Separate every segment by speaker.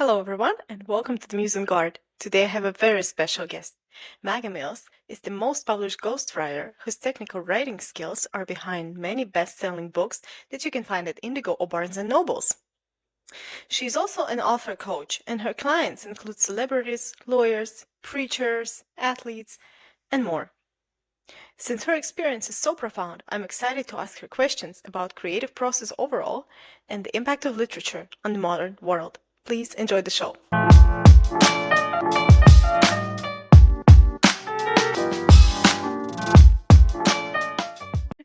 Speaker 1: Hello, everyone, and welcome to the Museum Guard. Today I have a very special guest. Maggie Mills is the most published ghostwriter whose technical writing skills are behind many best-selling books that you can find at Indigo or Barnes & Nobles. She is also an author coach, and her clients include celebrities, lawyers, preachers, athletes, and more. Since her experience is so profound, I'm excited to ask her questions about creative process overall and the impact of literature on the modern world. Please enjoy the show.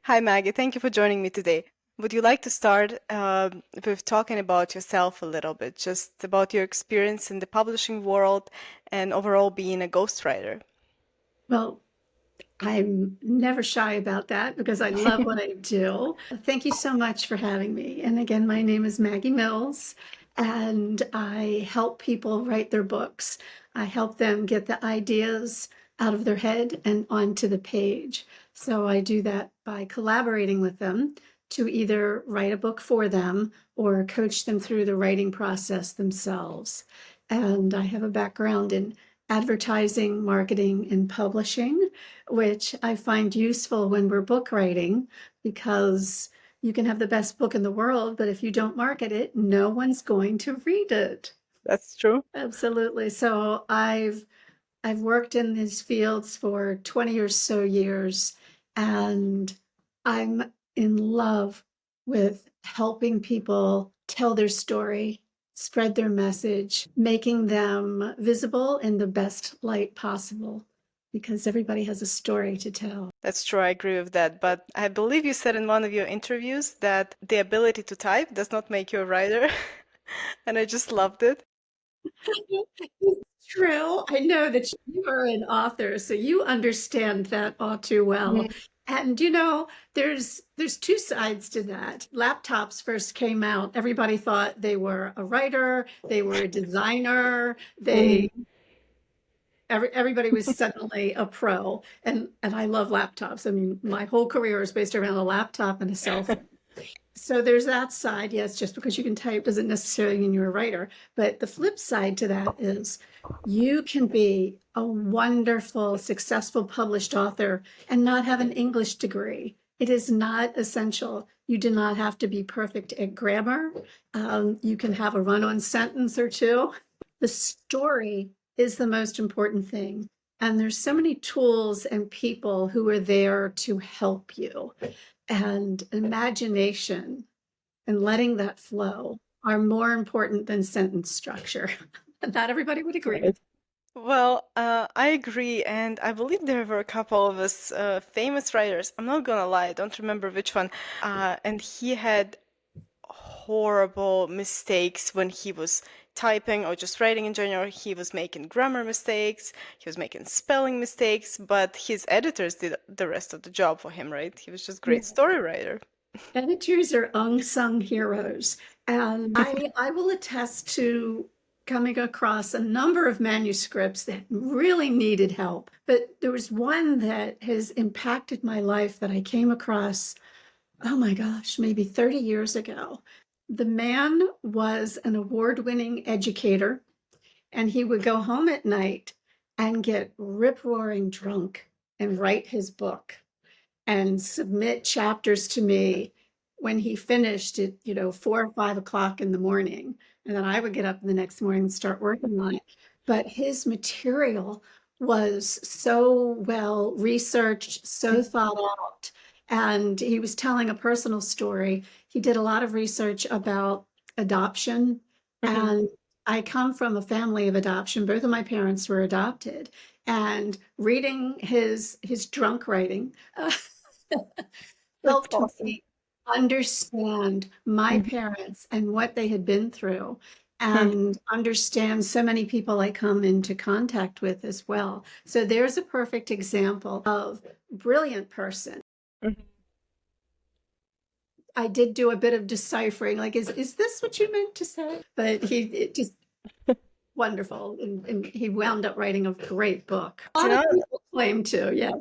Speaker 1: Hi, Maggie. Thank you for joining me today. Would you like to start with talking about yourself a little bit, just about your experience in the publishing world and overall being a ghostwriter?
Speaker 2: Well, I'm never shy about that because I love what I do. Thank you so much for having me. And again, my name is Maggie Mills, and I help people write their books. I help them get the ideas out of their head and onto the page. So I do that by collaborating with them to either write a book for them or coach them through the writing process themselves. And I have a background in advertising, marketing, and publishing, which I find useful when we're book writing, because you can have the best book in the world, but if you don't market it, no one's going to read it.
Speaker 1: That's true.
Speaker 2: Absolutely. So I've worked in these fields for 20 or so years, and I'm in love with helping people tell their story, spread their message, making them visible in the best light possible, because everybody has a story to tell.
Speaker 1: That's true. I agree with that. But I believe you said in one of your interviews that the ability to type does not make you a writer. And I just loved it.
Speaker 2: It's true. I know that you are an author, so you understand that all too well.
Speaker 1: Mhm.
Speaker 2: And there's two sides to that. Laptops first came out, everybody thought they were a writer, they were a designer, everybody was suddenly a pro. And I love laptops. I mean, my whole career is based around a laptop and a cell phone. So there's that side. Yes, just because you can type doesn't necessarily mean you're a writer. But the flip side to that is you can be a wonderful, successful published author and not have an English degree. It is not essential. You do not have to be perfect at grammar. You can have a run-on sentence or two. The story is the most important thing. And there's so many tools and people who are there to help you. And imagination and letting that flow are more important than sentence structure. Not everybody would agree.
Speaker 1: Well, I agree, and I believe there were a couple of us famous writers. I'm not gonna lie, I don't remember which one. And he had horrible mistakes when he was typing or just writing in general. He was making grammar mistakes, he was making spelling mistakes, but his editors did the rest of the job for him, right? He was just great story writer.
Speaker 2: Editors are unsung heroes. And I will attest to coming across a number of manuscripts that really needed help. But there was one that has impacted my life that I came across, oh my gosh, maybe 30 years ago. The man was an award-winning educator, and he would go home at night and get rip-roaring drunk and write his book and submit chapters to me when he finished at 4 or 5 o'clock in the morning. And then I would get up the next morning and start working on it. But his material was so well researched, so thought out. And he was telling a personal story. He did a lot of research about adoption. And I come from a family of adoption. Both of my parents were adopted. And reading his drunk writing,
Speaker 1: That's
Speaker 2: helped
Speaker 1: awesome.
Speaker 2: me understand my parents and what they had been through, and understand so many people I come into contact with as well. So there's a perfect example of brilliant person. I did do a bit of deciphering, like, is this what you meant to say? But it just wonderful. And he wound up writing a great book. A
Speaker 1: You
Speaker 2: lot of
Speaker 1: know,
Speaker 2: people claim to, yes.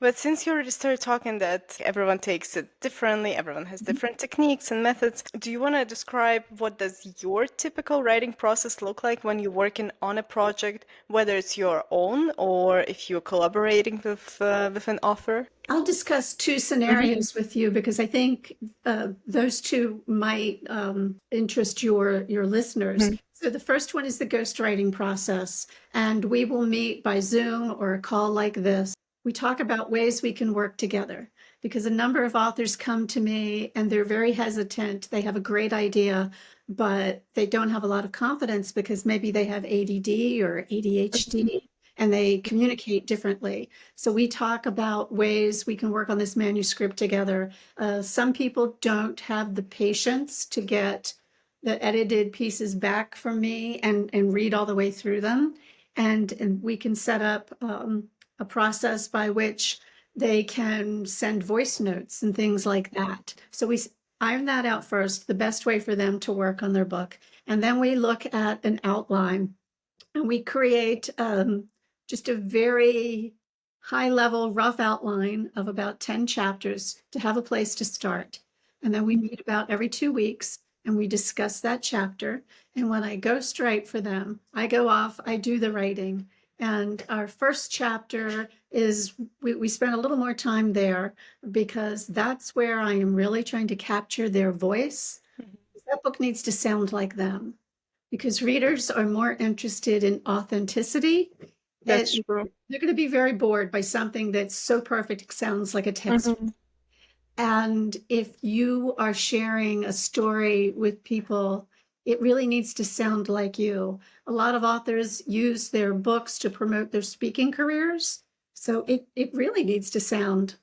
Speaker 1: But since you already started talking that everyone takes it differently, everyone has different techniques and methods, do you want to describe what does your typical writing process look like when you're working on a project, whether it's your own or if you're collaborating with an author?
Speaker 2: I'll discuss two scenarios with you because I think those two might interest your listeners. So the first one is the ghostwriting process, and we will meet by Zoom or a call like this. We talk about ways we can work together because a number of authors come to me and they're very hesitant. They have a great idea, but they don't have a lot of confidence because maybe they have ADD or ADHD and they communicate differently. So we talk about ways we can work on this manuscript together. Some people don't have the patience to get the edited pieces back from me and read all the way through them. And we can set up a process by which they can send voice notes and things like that. So we iron that out first, the best way for them to work on their book. And then we look at an outline and we create just a very high level, rough outline of about 10 chapters to have a place to start. And then we meet about every 2 weeks and we discuss that chapter. And when I ghostwrite for them, I go off, I do the writing. And our first chapter is, we spend a little more time there because that's where I am really trying to capture their voice. That book needs to sound like them because readers are more interested in authenticity.
Speaker 1: That's true.
Speaker 2: They're going to be very bored by something that's so perfect it sounds like a text. And if you are sharing a story with people, it really needs to sound like you. A lot of authors use their books to promote their speaking careers. So it really needs to sound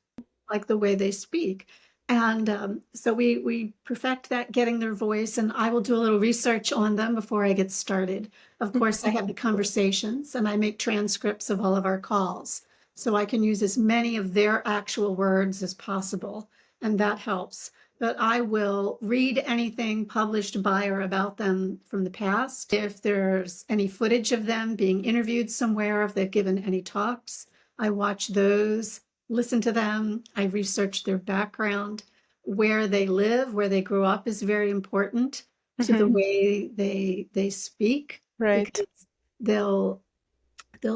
Speaker 2: like the way they speak. And so we perfect that, getting their voice, and I will do a little research on them before I get started. Of course, I have the conversations and I make transcripts of all of our calls. So I can use as many of their actual words as possible, and that helps. But I will read anything published by or about them from the past. If there's any footage of them being interviewed somewhere, if they've given any talks, I watch those, listen to them. I research their background. Where they live, where they grew up is very important to the way they speak.
Speaker 1: Right.
Speaker 2: Because they'll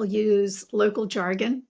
Speaker 2: use local jargon.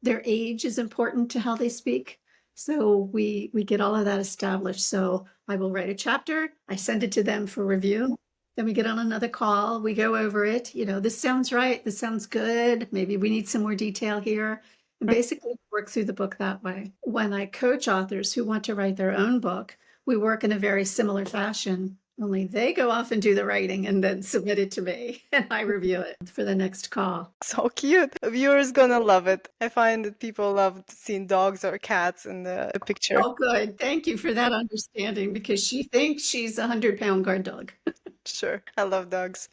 Speaker 2: Their age is important to how they speak. So we get all of that established. So I will write a chapter, I send it to them for review. Then we get on another call, we go over it. You know, this sounds right, this sounds good. Maybe we need some more detail here. And basically work through the book that way. When I coach authors who want to write their own book, we work in a very similar fashion. Only they go off and do the writing and then submit it to me, and I review it for the next call.
Speaker 1: So cute. Viewers gonna love it. I find that people love seeing dogs or cats in the picture.
Speaker 2: Oh, good. Thank you for that understanding because she thinks she's a 100-pound guard dog.
Speaker 1: Sure. I love dogs.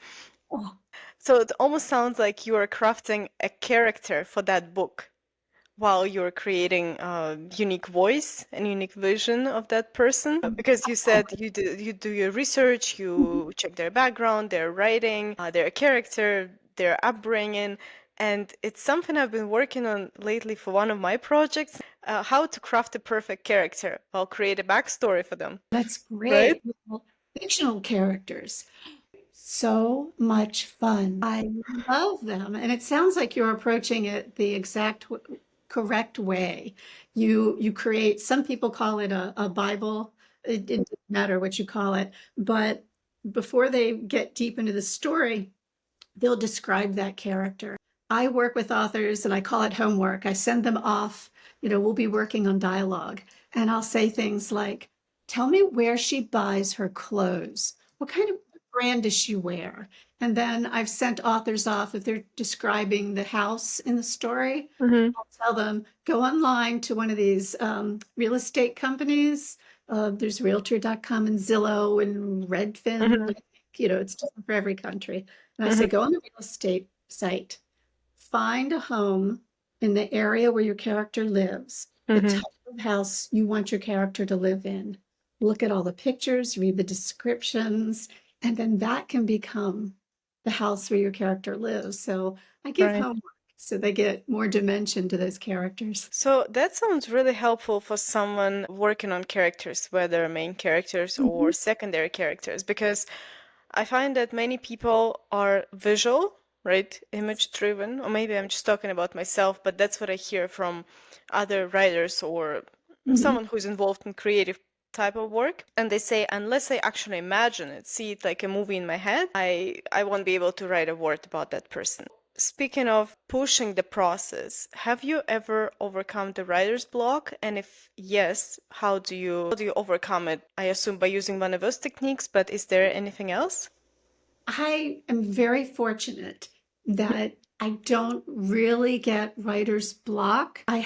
Speaker 2: Oh,
Speaker 1: So it almost sounds like you are crafting a character for that book while you're creating a unique voice and unique vision of that person. Because you said you do your research, you check their background, their writing, their character, their upbringing. And it's something I've been working on lately for one of my projects, how to craft a perfect character. I'll create a backstory for them.
Speaker 2: that's great.
Speaker 1: Right?
Speaker 2: Well, fictional characters. So much fun. I love them. And it sounds like you're approaching it the exact correct way. You create, some people call it a Bible. It doesn't matter what you call it. But before they get deep into the story, they'll describe that character. I work with authors and I call it homework. I send them off, we'll be working on dialogue. And I'll say things like, tell me where she buys her clothes. What kind of brand does she wear? And then I've sent authors off, if they're describing the house in the story, I'll tell them, go online to one of these real estate companies. There's Realtor.com and Zillow and Redfin. I think, it's different for every country. And I say, go on the real estate site, find a home in the area where your character lives, the type of house you want your character to live in. Look at all the pictures, read the descriptions, and then that can become the house where your character lives. So I give homework So they get more dimension to those characters.
Speaker 1: So that sounds really helpful for someone working on characters, whether main characters or
Speaker 2: Mhm.
Speaker 1: secondary characters, because I find that many people are visual, right? Image driven, or maybe I'm just talking about myself, but that's what I hear from other writers or
Speaker 2: Mhm.
Speaker 1: someone who's involved in creative type of work. And they say, unless I actually imagine it, see it like a movie in my head, I won't be able to write a word about that person. Speaking of pushing the process, have you ever overcome the writer's block? And if yes, how do you overcome it? I assume by using one of those techniques, but is there anything else?
Speaker 2: I am very fortunate that I don't really get writer's block. I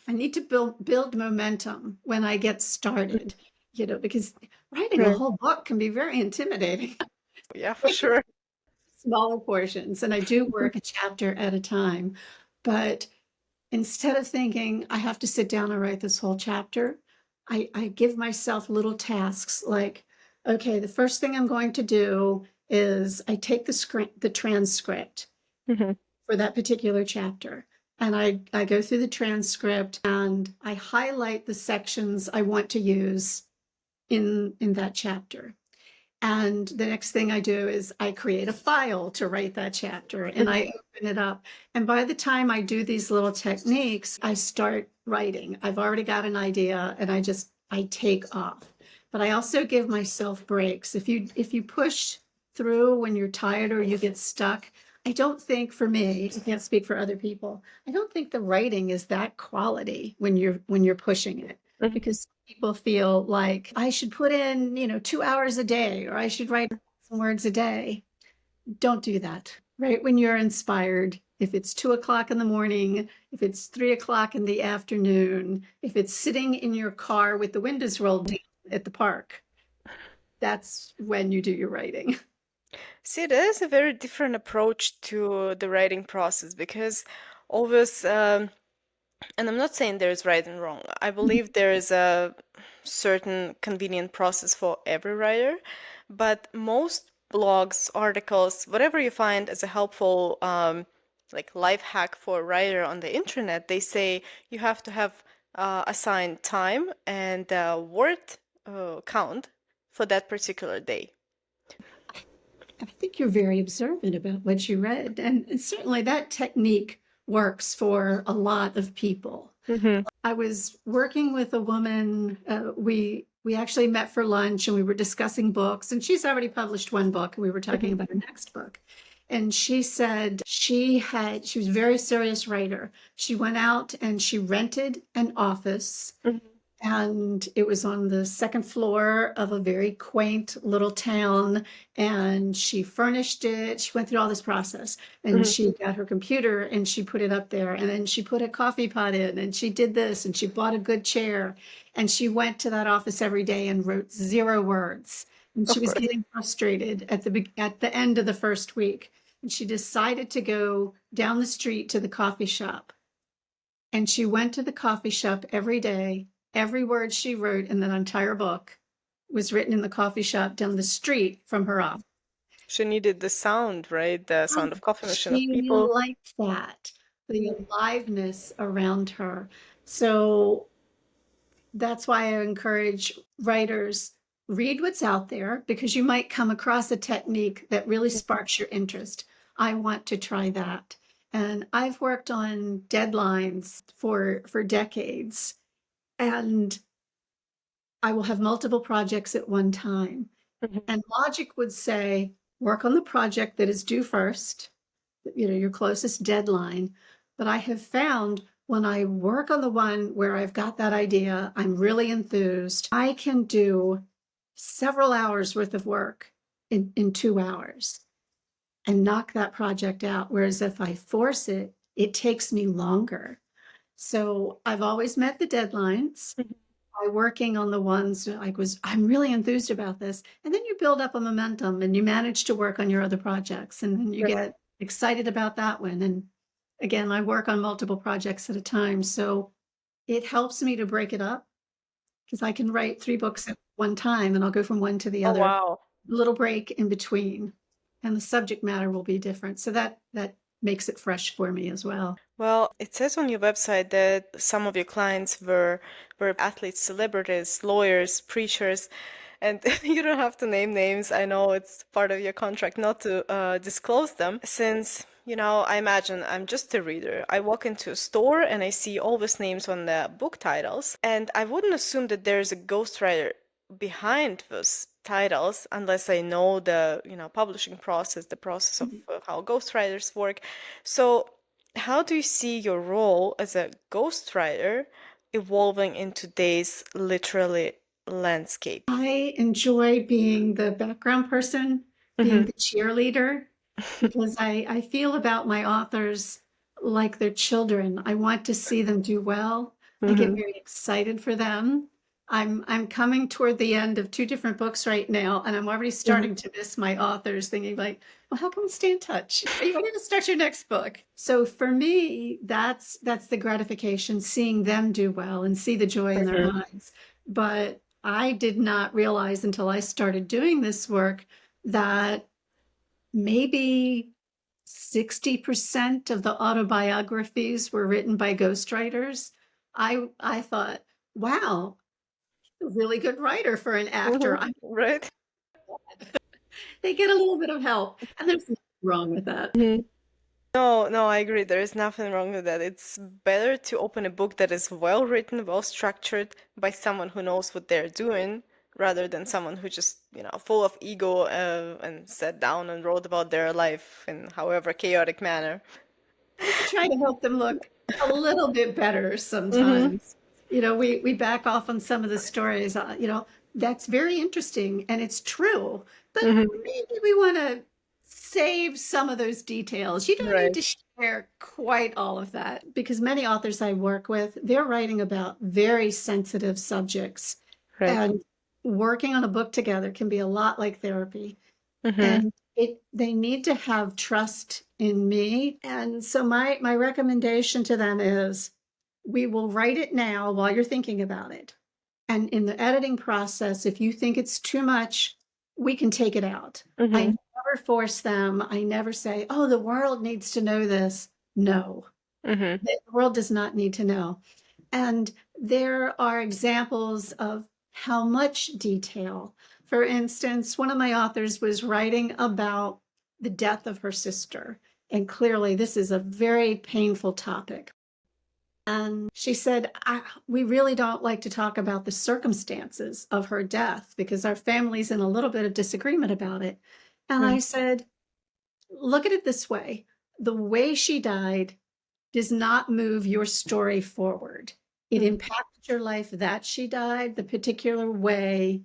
Speaker 2: need to build momentum when I get started, because writing a
Speaker 1: Right.
Speaker 2: whole book can be very intimidating.
Speaker 1: Yeah, for sure.
Speaker 2: Smaller portions, and I do work a chapter at a time. But instead of thinking I have to sit down and write this whole chapter, I give myself little tasks like, okay, the first thing I'm going to do is I take the transcript
Speaker 1: Mhm.
Speaker 2: for that particular chapter. And I go through the transcript and I highlight the sections I want to use in that chapter. And the next thing I do is I create a file to write that chapter and I open it up. And by the time I do these little techniques, I start writing. I've already got an idea and I take off. But I also give myself breaks. If you push through when you're tired or you get stuck, I don't think, for me, I can't speak for other people, I don't think the writing is that quality when you're pushing it,
Speaker 1: Mhm.
Speaker 2: because people feel like I should put in, 2 hours a day, or I should write some words a day. Don't do that. Right when you're inspired, if it's 2 o'clock in the morning, if it's 3 o'clock in the afternoon, if it's sitting in your car with the windows rolled down at the park, that's when you do your writing.
Speaker 1: See, that is a very different approach to the writing process because always, and I'm not saying there's right and wrong. I believe there is a certain convenient process for every writer, but most blogs, articles, whatever you find as a helpful like life hack for a writer on the internet, they say you have to have assigned time and word count for that particular day.
Speaker 2: I think you're very observant about what you read, and certainly that technique works for a lot of people.
Speaker 1: Hmm.
Speaker 2: I was working with a woman. We actually met for lunch and we were discussing books. And she's already published one book, and we were talking about her next book. And she said she was a very serious writer. She went out and she rented an office, and it was on the second floor of a very quaint little town, and she furnished it. She went through all this process, and
Speaker 1: Hmm.
Speaker 2: she got her computer and she put it up there, and then she put a coffee pot in, and she did this, and she bought a good chair, and she went to that office every day and wrote 0 words, and she
Speaker 1: Of
Speaker 2: was
Speaker 1: course.
Speaker 2: getting frustrated at the end of the first week, and she decided to go down the street to the coffee shop, and she went to the coffee shop every day. Every word she wrote in that entire book was written in the coffee shop down the street from her office.
Speaker 1: She needed the sound, right? The
Speaker 2: Oh,
Speaker 1: sound of coffee machine of
Speaker 2: she
Speaker 1: people.
Speaker 2: liked that, the aliveness around her. So that's why I encourage writers, read what's out there, because you might come across a technique that really sparks your interest. I want to try that. And I've worked on deadlines for decades, and I will have multiple projects at one time.
Speaker 1: Mhm.
Speaker 2: And logic would say, work on the project that is due first, your closest deadline. But I have found when I work on the one where I've got that idea, I'm really enthused, I can do several hours worth of work in 2 hours and knock that project out. Whereas if I force it, it takes me longer. So I've always met the deadlines
Speaker 1: Mhm.
Speaker 2: by working on the ones I'm really enthused about this. And then you build up a momentum and you manage to work on your other projects, and then you
Speaker 1: Right.
Speaker 2: get excited about that one. And again, I work on multiple projects at a time. So it helps me to break it up, because I can write 3 books at one time and I'll go from one to the
Speaker 1: Oh,
Speaker 2: other,
Speaker 1: wow.
Speaker 2: little break in between, and the subject matter will be different. So that makes it fresh for me as well.
Speaker 1: Well, it says on your website that some of your clients were athletes, celebrities, lawyers, preachers, and you don't have to name names. I know it's part of your contract not to disclose them, since, I imagine I'm just a reader. I walk into a store and I see all these names on the book titles, and I wouldn't assume that there's a ghostwriter behind those titles unless I know the, publishing process, the process of how ghostwriters work. So, how do you see your role as a ghostwriter evolving in today's literary landscape?
Speaker 2: I enjoy being the background person, being the cheerleader, because I feel about my authors like they're children. I want to see them do well. I get very excited for them. I'm coming toward the end of 2 different books right now, and I'm already starting to miss my authors, thinking like, well, how can we stay in touch? Are you ready to start your next book? So for me, that's the gratification, seeing them do well and see the joy in their eyes. But I did not realize until I started doing this work that maybe 60% of the autobiographies were written by ghostwriters. I thought, wow, a really good writer for an actor.
Speaker 1: Right?
Speaker 2: They get a little bit of help, and there's nothing wrong with that.
Speaker 1: No, I agree. There is nothing wrong with that. It's better to open a book that is well written, well structured by someone who knows what they're doing, rather than someone who just, full of ego and sat down and wrote about their life in however chaotic manner.
Speaker 2: I try to help them look a little bit better
Speaker 1: Mm-hmm.
Speaker 2: sometimes. We back off on some of the stories, that's very interesting and it's true, but
Speaker 1: Mm-hmm.
Speaker 2: maybe we want to save some of those details. You don't need
Speaker 1: Right,
Speaker 2: to share quite all of that because many authors I work with, they're writing about very sensitive subjects,
Speaker 1: right.
Speaker 2: and working on a book together can be a lot like therapy.
Speaker 1: Mm-hmm.
Speaker 2: And they need to have trust in me. And so my recommendation to them is we will write it now while you're thinking about it. And in the editing process, if you think it's too much, we can take it out. I
Speaker 1: Mm-hmm.
Speaker 2: never force them. I never say, oh, the world needs to know this. No,
Speaker 1: Mm-hmm.
Speaker 2: the world does not need to know. And there are examples of how much detail. For instance, one of my authors was writing about the death of her sister. And clearly, this is a very painful topic. And she said, we really don't like to talk about the circumstances of her death because our family's in a little bit of disagreement about it. And I said, look at it this way: the way she died does not move your story forward. It
Speaker 1: Mm-hmm.
Speaker 2: impacted your life that she died the particular way.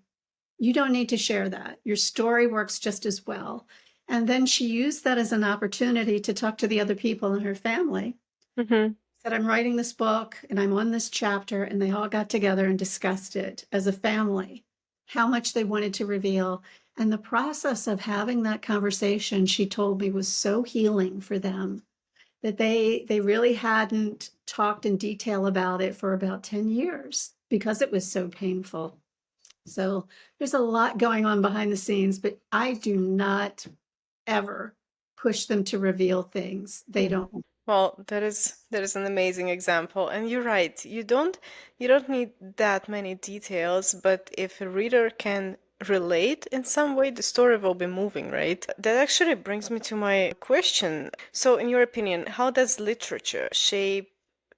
Speaker 2: You don't need to share that. Your story works just as well. And then she used that as an opportunity to talk to the other people in her family.
Speaker 1: Mm-hmm.
Speaker 2: Said, I'm writing this book and I'm on this chapter, and they all got together and discussed it as a family, how much they wanted to reveal. And the process of having that conversation, she told me, was so healing for them that they really hadn't talked in detail about it for about 10 years because it was so painful. So there's a lot going on behind the scenes, but I do not ever push them to reveal things they don't.
Speaker 1: Well, that is an amazing example, and you're right. You don't need that many details, but if a reader can relate in some way, the story will be moving, right? That actually brings me to my question. So, in your opinion, how does literature shape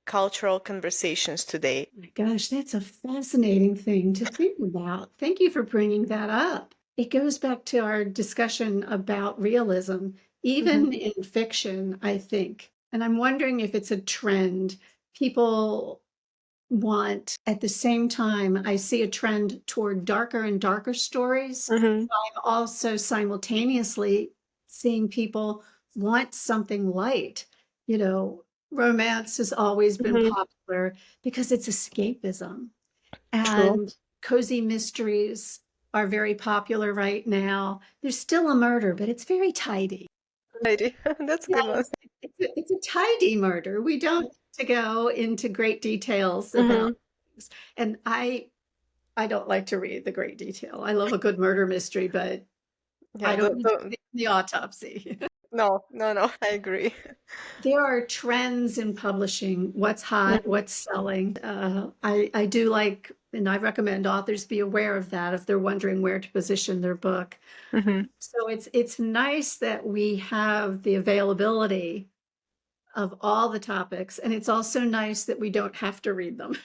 Speaker 1: cultural conversations today?
Speaker 2: My gosh, that's a fascinating thing to think about. Thank you for bringing that up. It goes back to our discussion about realism,
Speaker 1: Hmm.
Speaker 2: even in fiction, I think. And I'm wondering if it's a trend. People want, at the same time, I see a trend toward darker and darker stories.
Speaker 1: Hmm.
Speaker 2: I'm also simultaneously seeing people want something light. You know, romance has always been
Speaker 1: Hmm.
Speaker 2: popular because it's escapism.
Speaker 1: True.
Speaker 2: And cozy mysteries are very popular right now. There's still a murder, but it's very tidy.
Speaker 1: Righty. That's a good one.
Speaker 2: Yes, it's a tidy murder. We don't need to go into great details about
Speaker 1: Hmm.
Speaker 2: things. And I don't like to read the great detail. I love a good murder mystery, but
Speaker 1: Yeah,
Speaker 2: I don't need to see the autopsy.
Speaker 1: No, no, no, I agree.
Speaker 2: There are trends in publishing, what's hot, what's selling. I do like, and I recommend authors be aware of that if they're wondering where to position their book.
Speaker 1: Mm-hmm.
Speaker 2: So it's nice that we have the availability of all the topics, and it's also nice that we don't have to read them.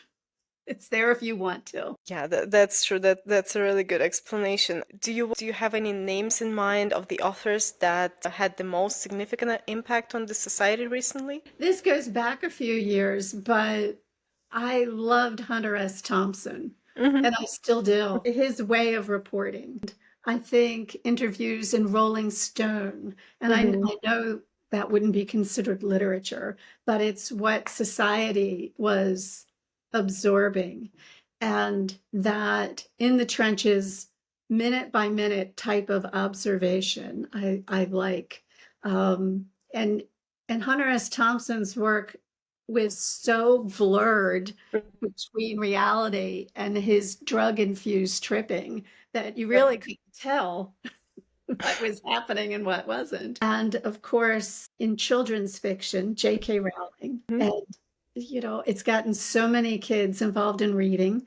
Speaker 2: It's there if you want to.
Speaker 1: Yeah, that's true. That's a really good explanation. Do you have any names in mind of the authors that had the most significant impact on the society recently?
Speaker 2: This goes back a few years, but I loved Hunter S. Thompson,
Speaker 1: Mm-hmm.
Speaker 2: and I still do. His way of reporting. I think interviews in Rolling Stone, and
Speaker 1: Mm-hmm.
Speaker 2: I know that wouldn't be considered literature, but it's what society was absorbing. And that in the trenches, minute by minute type of observation, I like. And Hunter S. Thompson's work was so blurred between reality and his drug-infused tripping that you really couldn't tell what was happening and what wasn't. And of course, in children's fiction, J.K. Rowling.
Speaker 1: Mm-hmm.
Speaker 2: And, it's gotten so many kids involved in reading.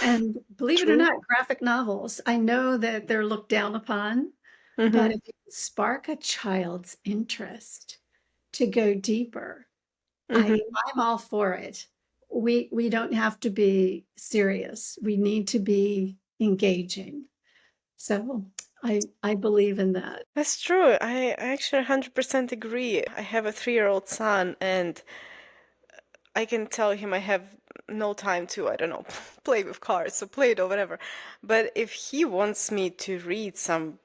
Speaker 2: And believe it or
Speaker 1: True.
Speaker 2: not, graphic novels, I know that they're looked down upon, but
Speaker 1: Mm-hmm.
Speaker 2: if you spark a child's interest to go deeper,
Speaker 1: Mm-hmm.
Speaker 2: I'm all for it. We don't have to be serious. We need to be engaging. So I believe in that.
Speaker 1: That's true. I actually 100% agree. I have a 3-year-old son, and I can tell him I have no time to, I don't know, play with cars or Play-Doh, whatever. But if he wants me to read some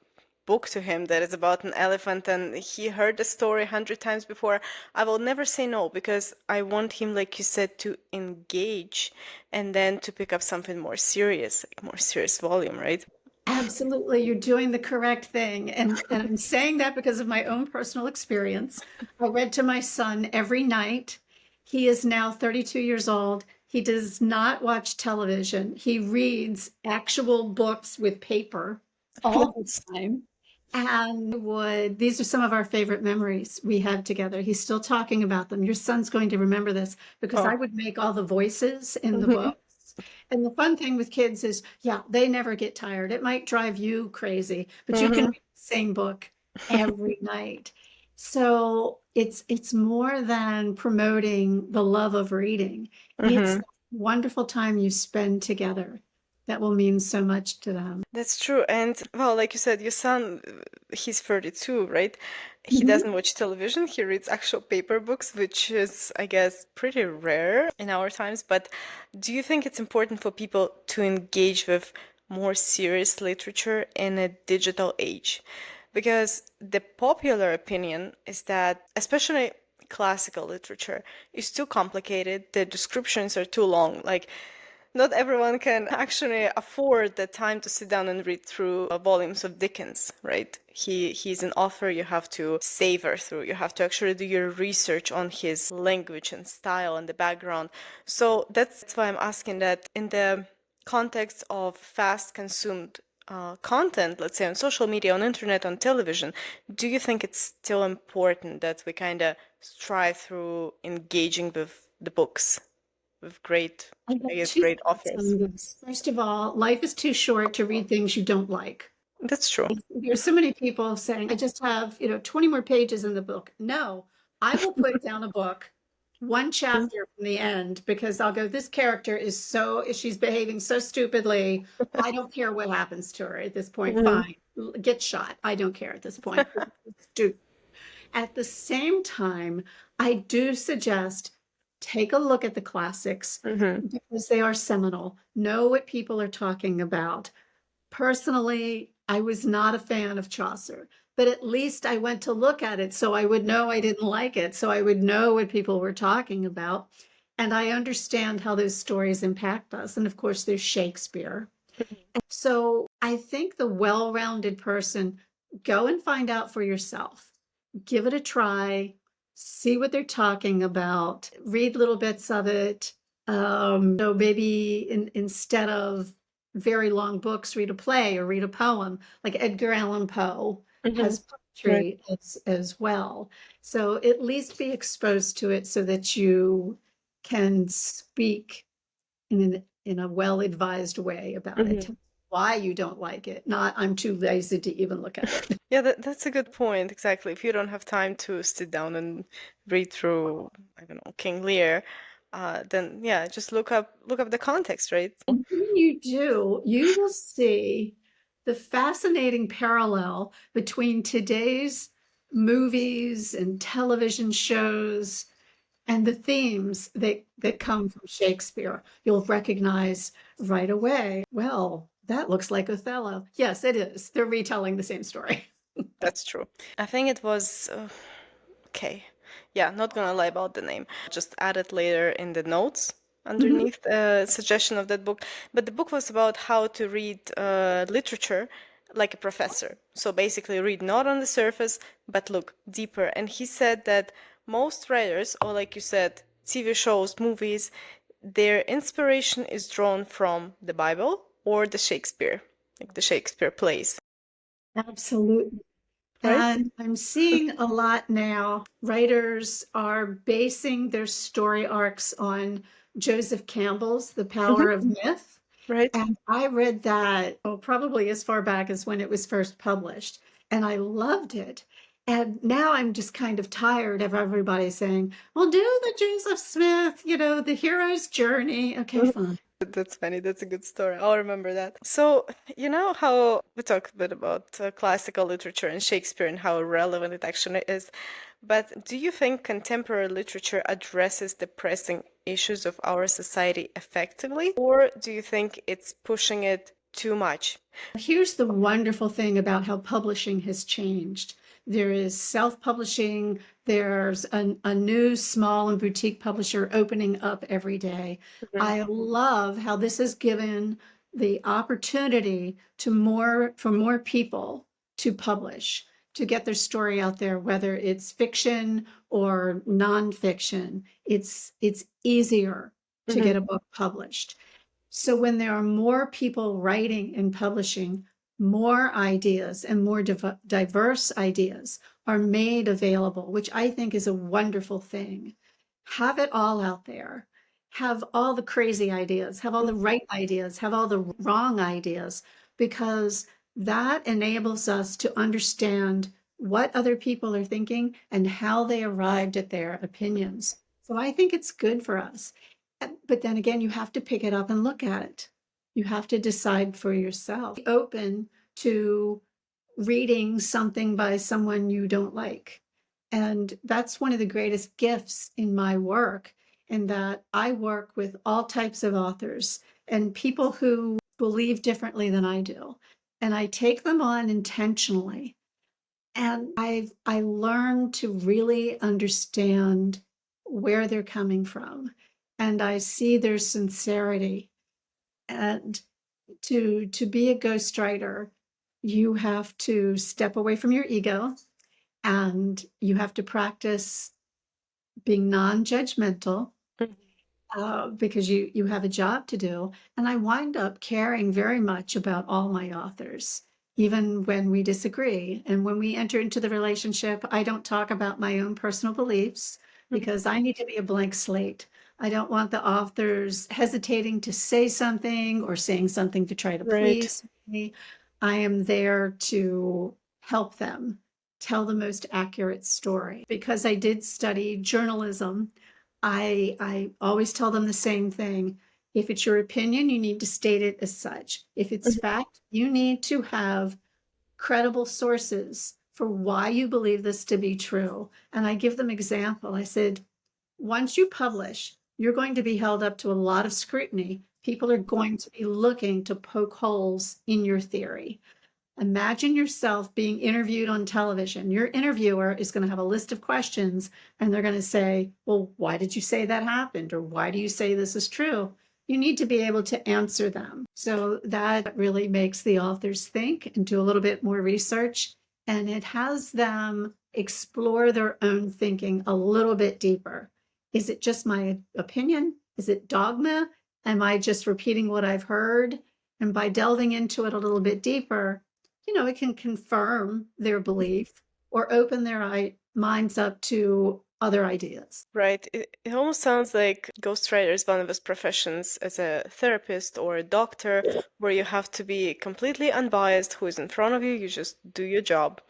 Speaker 1: book to him that is about an elephant and he heard the story 100 times before, I will never say no because I want him, like you said, to engage and then to pick up something more serious, like more serious volume, right?
Speaker 2: Absolutely, you're doing the correct thing. And I'm saying that because of my own personal experience. I read to my son every night. He is now 32 years old. He does not watch television. He reads actual books with paper all the time. And these are some of our favorite memories we had together. He's still talking about them. Your son's going to remember this because
Speaker 1: Oh.
Speaker 2: I would make all the voices in the
Speaker 1: Mhm.
Speaker 2: books. And the fun thing with kids is, yeah, they never get tired. It might drive you crazy, but you can
Speaker 1: Mhm.
Speaker 2: read the same book every night. So it's more than promoting the love of reading. It's
Speaker 1: Mhm.
Speaker 2: the wonderful time you spend together that will mean so much to them.
Speaker 1: That's true. And well, like you said, your son, he's 32, right? He
Speaker 2: Mhm.
Speaker 1: doesn't watch television. He reads actual paper books, which is, I guess, pretty rare in our times. But do you think it's important for people to engage with more serious literature in a digital age? Because the popular opinion is that, especially classical literature, is too complicated. The descriptions are too long. Like, not everyone can actually afford the time to sit down and read through volumes of Dickens, right? He's an author you have to savor through. You have to actually do your research on his language and style and the background. So that's why I'm asking that in the context of fast consumed content, let's say on social media, on internet, on television, do you think it's still important that we kind of strive through engaging with the books? With great,
Speaker 2: I
Speaker 1: I
Speaker 2: have
Speaker 1: guess,
Speaker 2: two
Speaker 1: great
Speaker 2: thoughts
Speaker 1: authors.
Speaker 2: on this. First of all, life is too short to read things you don't like.
Speaker 1: That's true.
Speaker 2: There's so many people saying, I just have, 20 more pages in the book. No, I will put down a book, one chapter from the end, because I'll go, this character she's behaving so stupidly. I don't care what happens to her at this point.
Speaker 1: Mhm.
Speaker 2: Fine. Get shot. I don't care at this point. At the same time, I do suggest take a look at the classics
Speaker 1: Mhm.
Speaker 2: because they are seminal. Know what people are talking about. Personally, I was not a fan of Chaucer, but at least I went to look at it so I would know I didn't like it, so I would know what people were talking about. And I understand how those stories impact us. And of course, there's Shakespeare. So I think the well rounded person, go and find out for yourself, give it a try, see what they're talking about, read little bits of it. So maybe instead of very long books, read a play or read a poem, like Edgar Allan Poe
Speaker 1: Mhm.
Speaker 2: has
Speaker 1: Right.
Speaker 2: tree as well. So at least be exposed to it so that you can speak in a well-advised way about it.
Speaker 1: Mhm.
Speaker 2: Why you don't like it, not I'm too lazy to even look at it.
Speaker 1: Yeah, that's a good point. Exactly. If you don't have time to sit down and read through, I don't know, King Lear, then yeah, just look up the context, right?
Speaker 2: And when you do, you will see the fascinating parallel between today's movies and television shows and the themes that come from Shakespeare. You'll recognize right away, well, that looks like Othello. Yes, it is. They're retelling the same story.
Speaker 1: That's true. I think it was okay. Yeah, not gonna lie about the name. Just add it later in the notes
Speaker 2: Mhm.
Speaker 1: underneath the suggestion of that book. But the book was about how to read literature like a professor. So basically, read not on the surface, but look deeper. And he said that most writers, or like you said, TV shows, movies, their inspiration is drawn from the Bible or the Shakespeare, like the Shakespeare plays,
Speaker 2: Absolutely.
Speaker 1: right?
Speaker 2: And I'm seeing a lot now. Writers are basing their story arcs on Joseph Campbell's The
Speaker 1: Hmm.
Speaker 2: Power of Myth.
Speaker 1: Right?
Speaker 2: And I read that, oh, probably as far back as when it was first published, and I loved it. And now I'm just kind of tired of everybody saying, well, do the Joseph Smith, the hero's journey. Okay, fine.
Speaker 1: That's funny. That's a good story. I'll remember that. So, you know how we talked a bit about classical literature and Shakespeare and how relevant it actually is. But do you think contemporary literature addresses the pressing issues of our society effectively? Or do you think it's pushing it too much?
Speaker 2: Here's the wonderful thing about how publishing has changed. There is self-publishing, there's a new small and boutique publisher opening up every day.
Speaker 1: Mhm.
Speaker 2: I love how this has given the opportunity for more people to publish, to get their story out there, whether it's fiction or nonfiction. It's easier to
Speaker 1: Mhm.
Speaker 2: get a book published. So when there are more people writing and publishing, more ideas and more diverse ideas are made available, which I think is a wonderful thing. Have it all out there. Have all the crazy ideas, have all the right ideas, have all the wrong ideas, because that enables us to understand what other people are thinking and how they arrived at their opinions. So I think it's good for us. But then again, you have to pick it up and look at it. You have to decide for yourself. Be open to reading something by someone you don't like. And that's one of the greatest gifts in my work, in that I work with all types of authors and people who believe differently than I do. And I take them on intentionally. And I learned to really understand where they're coming from. And I see their sincerity. And to be a ghostwriter, you have to step away from your ego and you have to practice being non-judgmental,
Speaker 1: Mhm.
Speaker 2: because you have a job to do. And I wind up caring very much about all my authors, even when we disagree. And when we enter into the relationship, I don't talk about my own personal beliefs
Speaker 1: Mhm.
Speaker 2: because I need to be a blank slate. I don't want the authors hesitating to say something or saying something to try to
Speaker 1: Right.
Speaker 2: please me. I am there to help them tell the most accurate story. Because I did study journalism, I always tell them the same thing. If it's your opinion, you need to state it as such. If it's
Speaker 1: Mhm.
Speaker 2: fact, you need to have credible sources for why you believe this to be true. And I give them example. I said, once you publish, you're going to be held up to a lot of scrutiny. People are going to be looking to poke holes in your theory. Imagine yourself being interviewed on television. Your interviewer is going to have a list of questions and they're going to say, well, why did you say that happened? Or why do you say this is true? You need to be able to answer them. So that really makes the authors think and do a little bit more research. And it has them explore their own thinking a little bit deeper. Is it just my opinion? Is it dogma? Am I just repeating what I've heard? And by delving into it a little bit deeper, it can confirm their belief or open their minds up to other ideas.
Speaker 1: Right. It almost sounds like ghostwriter is one of those professions as a therapist or a doctor where you have to be completely unbiased. Who is in front of you, you just do your job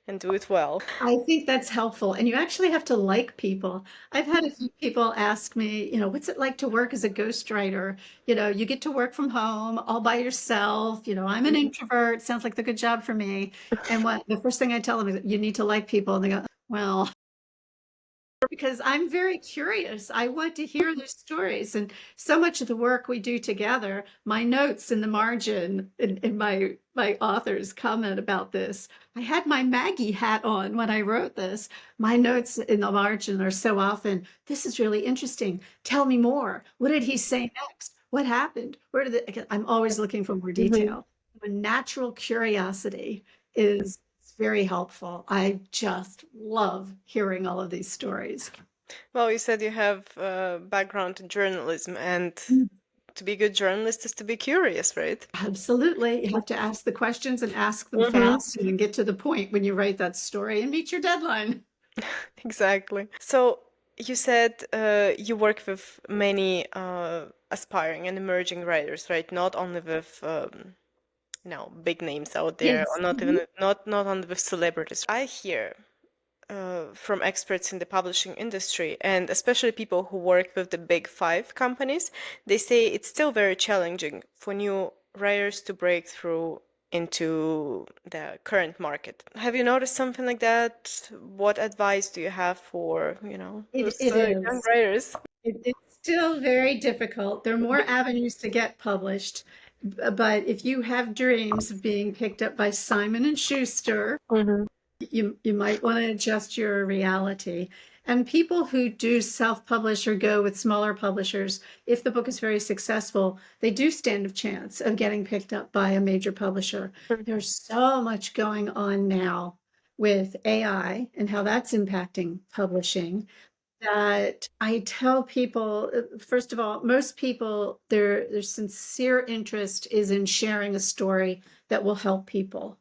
Speaker 1: and do it well.
Speaker 2: I think that's helpful. And you actually have to like people. I've had a few people ask me, what's it like to work as a ghostwriter? You get to work from home all by yourself. I'm an introvert. Sounds like the good job for me. And the first thing I tell them is you need to like people. And they go, well, because I'm very curious. I want to hear their stories. And so much of the work we do together, my notes in the margin in my author's comment about this, I had my Maggie hat on when I wrote this. My notes in the margin are so often, this is really interesting. Tell me more. What did he say next? What happened? I'm always looking for more detail. A natural curiosity is very helpful. I just love hearing all of these stories.
Speaker 1: Well, you said you have a background in journalism, and to be a good journalist is to be curious, right?
Speaker 2: Absolutely. You have to ask the questions and ask them fast and get to the point when you write that story and meet your deadline.
Speaker 1: Exactly. So you said you work with many aspiring and emerging writers, right? Not only with big names out there,
Speaker 2: Yes.
Speaker 1: or not even not only with celebrities. I hear from experts in the publishing industry, and especially people who work with the big five companies, they say it's still very challenging for new writers to break through into the current market. Have you noticed something like that? What advice do you have for, those
Speaker 2: It
Speaker 1: young
Speaker 2: is.
Speaker 1: writers?
Speaker 2: It's still very difficult. There are more avenues to get published. But if you have dreams of being picked up by Simon and Schuster, you might want to adjust your reality. And people who do self-publish or go with smaller publishers, if the book is very successful, they do stand a chance of getting picked up by a major publisher. There's so much going on now with AI and how that's impacting publishing that I tell people, first of all, most people, their sincere interest is in sharing a story that will help people.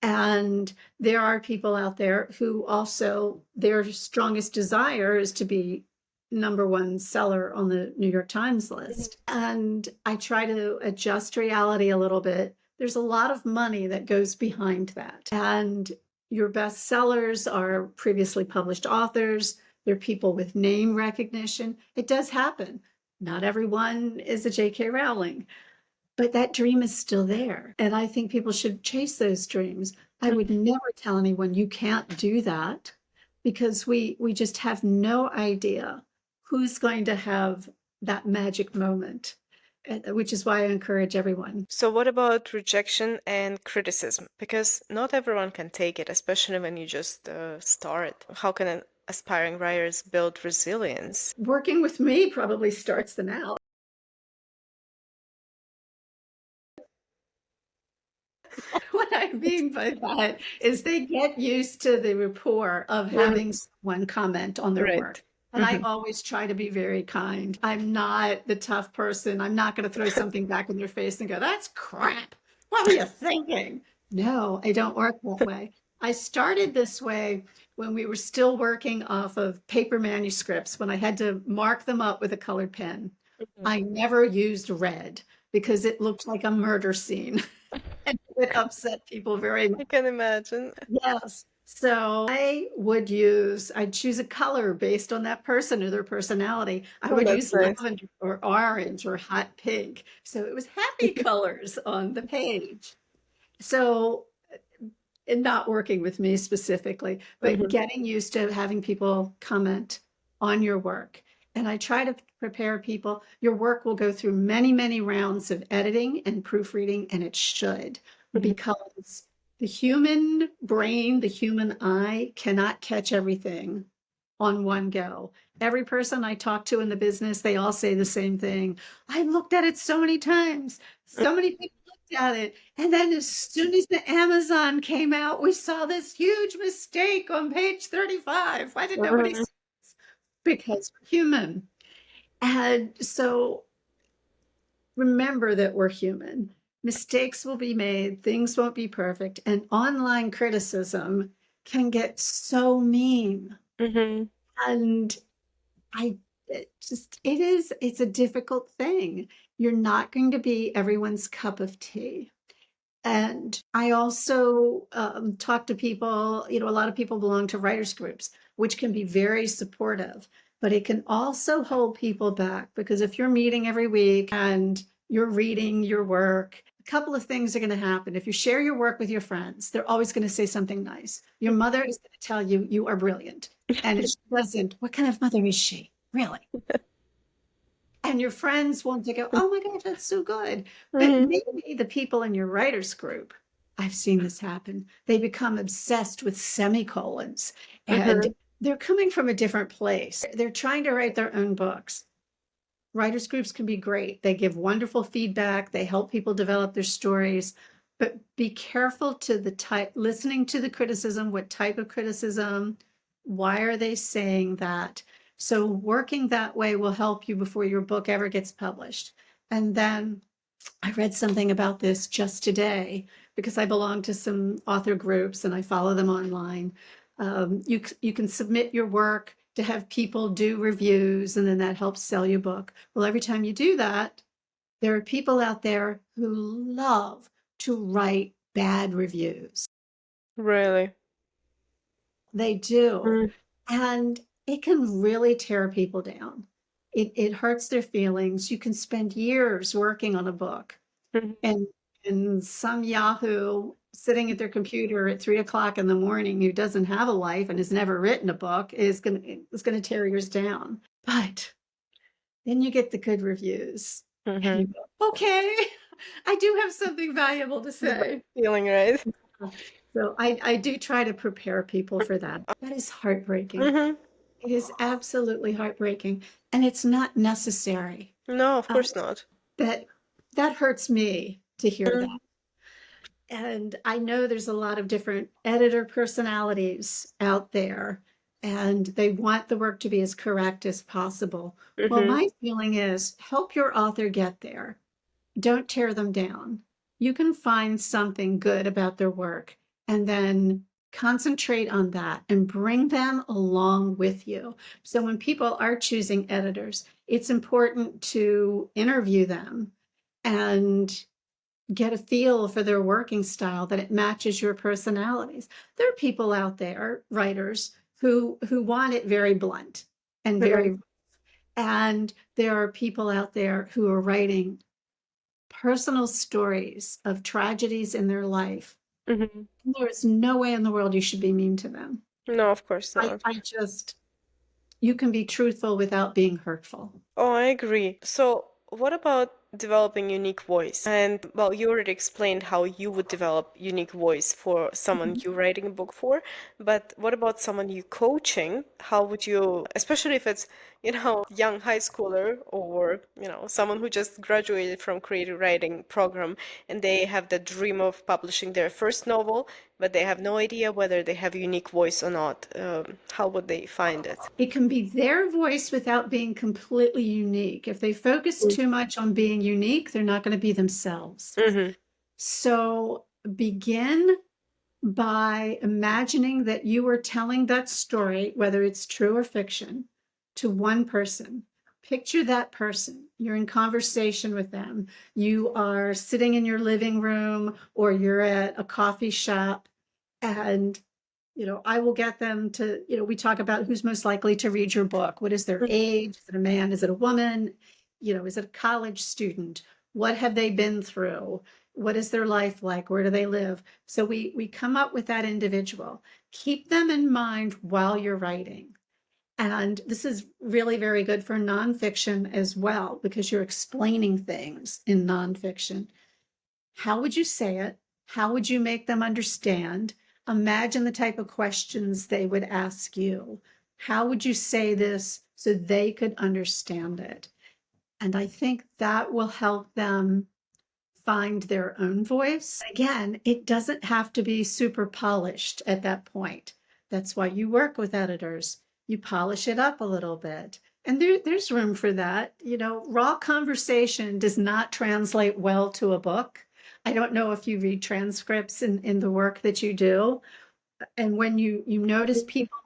Speaker 2: And there are people out there who also, their strongest desire is to be #1 seller on the New York Times list. And I try to adjust reality a little bit. There's a lot of money that goes behind that. And your best sellers are previously published authors. They're people with name recognition. It does happen. Not everyone is a J.K. Rowling. But that dream is still there. And I think people should chase those dreams. I would never tell anyone you can't do that because we just have no idea who's going to have that magic moment, which is why I encourage everyone.
Speaker 1: So what about rejection and criticism? Because not everyone can take it, especially when you just start. How can aspiring writers build resilience?
Speaker 2: Working with me probably starts them out. What I mean by that is they get used to the rapport of having someone comment on their work. And I always try to be very kind. I'm not the tough person. I'm not going to throw something back in their face and go, that's crap. What were you thinking? No, I don't work that way. I started this way when we were still working off of paper manuscripts, when I had to mark them up with a colored pen. I never used red because it looked like a murder scene. And it upset people very much.
Speaker 1: I can imagine.
Speaker 2: Yes. So I'd choose a color based on that person or their personality. I would use
Speaker 1: Nice.
Speaker 2: lavender or orange or hot pink. So it was happy colors on the page. So, and not working with me specifically, but getting used to having people comment on your work. And I try to prepare people. Your work will go through many, many rounds of editing and proofreading, and it should, because the human brain, the human eye cannot catch everything on one go. Every person I talk to in the business, they all say the same thing. I looked at it so many times. So many people looked at it. And then as soon as the Amazon came out, we saw this huge mistake on page 35. Why did nobody see this? Because we're human. And so remember that we're human. Mistakes will be made, things won't be perfect. And online criticism can get so mean.
Speaker 1: Mm-hmm.
Speaker 2: And I it's a difficult thing. You're not going to be everyone's cup of tea. And I also talk to people, a lot of people belong to writers groups, which can be very supportive, but it can also hold people back because if you're meeting every week and you're reading your work, a couple of things are going to happen. If you share your work with your friends, they're always going to say something nice. Your mother is going to tell you you are brilliant. And if she doesn't, what kind of mother is she? Really? And your friends want to go, oh my gosh, that's so good. But
Speaker 1: Mm-hmm.
Speaker 2: maybe the people in your writers group, I've seen this happen. They become obsessed with semicolons and
Speaker 1: Mm-hmm.
Speaker 2: they're coming from a different place. They're trying to write their own books. Writers groups can be great. They give wonderful feedback. They help people develop their stories, but be careful to the type, listening to the criticism, what type of criticism, why are they saying that? So working that way will help you before your book ever gets published. And then I read something about this just today because I belong to some author groups and I follow them online. You can submit your work to have people do reviews, and then that helps sell your book. Well, every time you do that, there are people out there who love to write bad reviews.
Speaker 1: Really?
Speaker 2: They do.
Speaker 1: Mm-hmm.
Speaker 2: And it can really tear people down. It hurts their feelings. You can spend years working on a book and some Yahoo sitting at their computer at 3 o'clock in the morning who doesn't have a life and has never written a book is gonna tear yours down. But then you get the good reviews and
Speaker 1: Mm-hmm.
Speaker 2: you go, okay, I do have something valuable to say.
Speaker 1: Feeling right.
Speaker 2: So I do try to prepare people for that. That is heartbreaking.
Speaker 1: Mm-hmm.
Speaker 2: It is absolutely heartbreaking, and it's not necessary.
Speaker 1: No, of
Speaker 2: Uh,
Speaker 1: course not.
Speaker 2: that that hurts me to hear
Speaker 1: Mm-hmm.
Speaker 2: that. And I know there's a lot of different editor personalities out there, and they want the work to be as correct as possible. Well,
Speaker 1: Mm-hmm.
Speaker 2: my feeling is help your author get there. Don't tear them down. You can find something good about their work and then concentrate on that and bring them along with you. So when people are choosing editors, it's important to interview them and get a feel for their working style that it matches your personalities. There are people out there, writers, who want it very blunt and very, and there are people out there who are writing personal stories of tragedies in their life.
Speaker 1: Mm-hmm.
Speaker 2: There is no way in the world you should be mean to them.
Speaker 1: No, of course not.
Speaker 2: I just, you can be truthful without being hurtful.
Speaker 1: Oh, I agree. So, what about developing unique voice? And well, you already explained how you would develop unique voice for someone you're writing a book for, but what about someone you coaching? How would you, especially if it's, young high schooler or, someone who just graduated from creative writing program and they have the dream of publishing their first novel, but they have no idea whether they have a unique voice or not. How would they find it?
Speaker 2: It can be their voice without being completely unique. If they focus too much on being unique, they're not going to be themselves.
Speaker 1: Mm-hmm.
Speaker 2: So begin by imagining that you are telling that story, whether it's true or fiction, to one person. Picture that person. You're in conversation with them. You are sitting in your living room or you're at a coffee shop, and I will get them to, we talk about who's most likely to read your book. What is their age? Is it a man? Is it a woman? Is it a college student? What have they been through? What is their life like? Where do they live? So we come up with that individual. Keep them in mind while you're writing. And this is really very good for nonfiction as well, because you're explaining things in nonfiction. How would you say it? How would you make them understand? Imagine the type of questions they would ask you. How would you say this so they could understand it? And I think that will help them find their own voice. Again, it doesn't have to be super polished at that point. That's why you work with editors. You polish it up a little bit. And there's room for that. Raw conversation does not translate well to a book. I don't know if you read transcripts in the work that you do. And when you notice people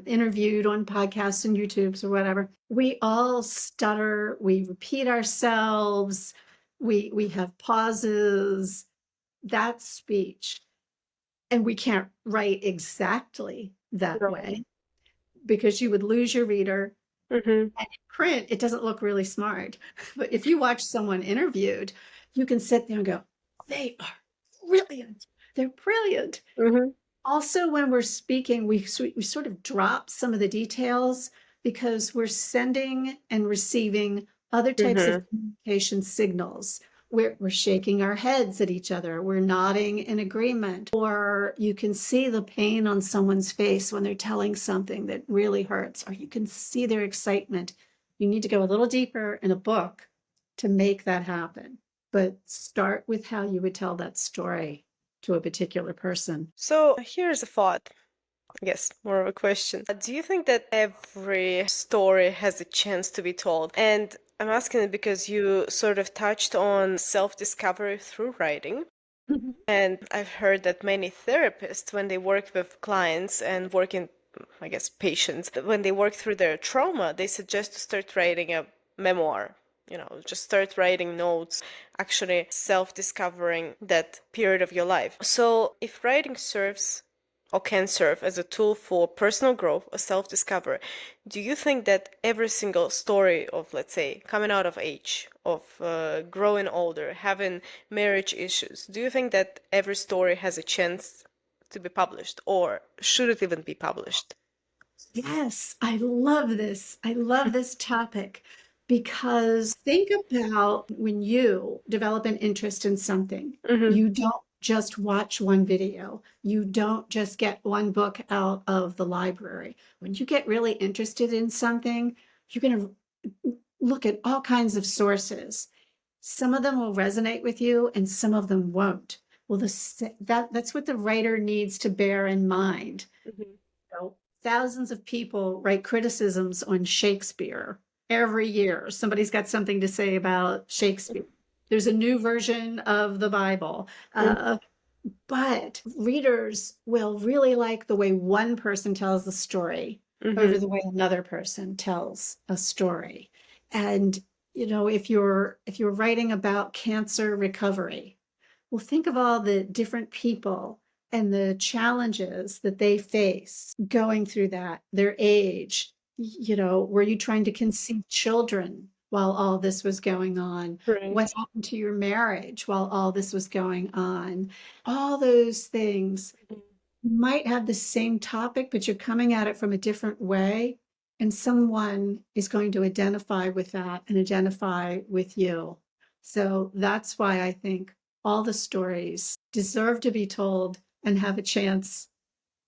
Speaker 2: interviewed on podcasts and YouTubes or whatever, we all stutter, we repeat ourselves, we have pauses. That's speech. And we can't write exactly that
Speaker 1: No.
Speaker 2: way because you would lose your reader.
Speaker 1: Mm-hmm.
Speaker 2: And in print, it doesn't look really smart. But if you watch someone interviewed, you can sit there and go, they are brilliant. They're brilliant.
Speaker 1: Mm-hmm.
Speaker 2: Also, when we're speaking, we sort of drop some of the details because we're sending and receiving other types of
Speaker 1: Mm-hmm.
Speaker 2: communication signals. We're shaking our heads at each other. We're nodding in agreement. Or you can see the pain on someone's face when they're telling something that really hurts, or you can see their excitement. You need to go a little deeper in a book to make that happen. But start with how you would tell that story to a particular person.
Speaker 1: So here's a thought. I guess more of a question. Do you think that every story has a chance to be told? And I'm asking it because you sort of touched on self-discovery through writing.
Speaker 2: Mhm.
Speaker 1: And I've heard that many therapists, when they work with clients and working, I guess, patients, when they work through their trauma, they suggest to start writing a memoir. Just start writing notes, actually self-discovering that period of your life. So if writing serves or can serve as a tool for personal growth or self-discovery, do you think that every single story of, let's say, coming out of age, of growing older, having marriage issues, do you think that every story has a chance to be published, or should it even be published?
Speaker 2: Yes, I love this. I love this topic because think about when you develop an interest in something,
Speaker 1: Mm-hmm.
Speaker 2: you don't just watch one video, you don't just get one book out of the library. When you get really interested in something, you're going to look at all kinds of sources. Some of them will resonate with you and some of them won't. Well, that's what the writer needs to bear in mind.
Speaker 1: Mm-hmm.
Speaker 2: Know, thousands of people write criticisms on Shakespeare every year. Somebody's got something to say about Shakespeare. There's a new version of the Bible. But readers will really like the way one person tells the story
Speaker 1: Mm-hmm.
Speaker 2: over the way another person tells a story. And if you're writing about cancer recovery, well, think of all the different people and the challenges that they face going through that, their age. Were you trying to conceive children while all this was going on? What
Speaker 1: Right.
Speaker 2: happened to your marriage while all this was going on? All those things might have the same topic, but you're coming at it from a different way. And someone is going to identify with that and identify with you. So that's why I think all the stories deserve to be told and have a chance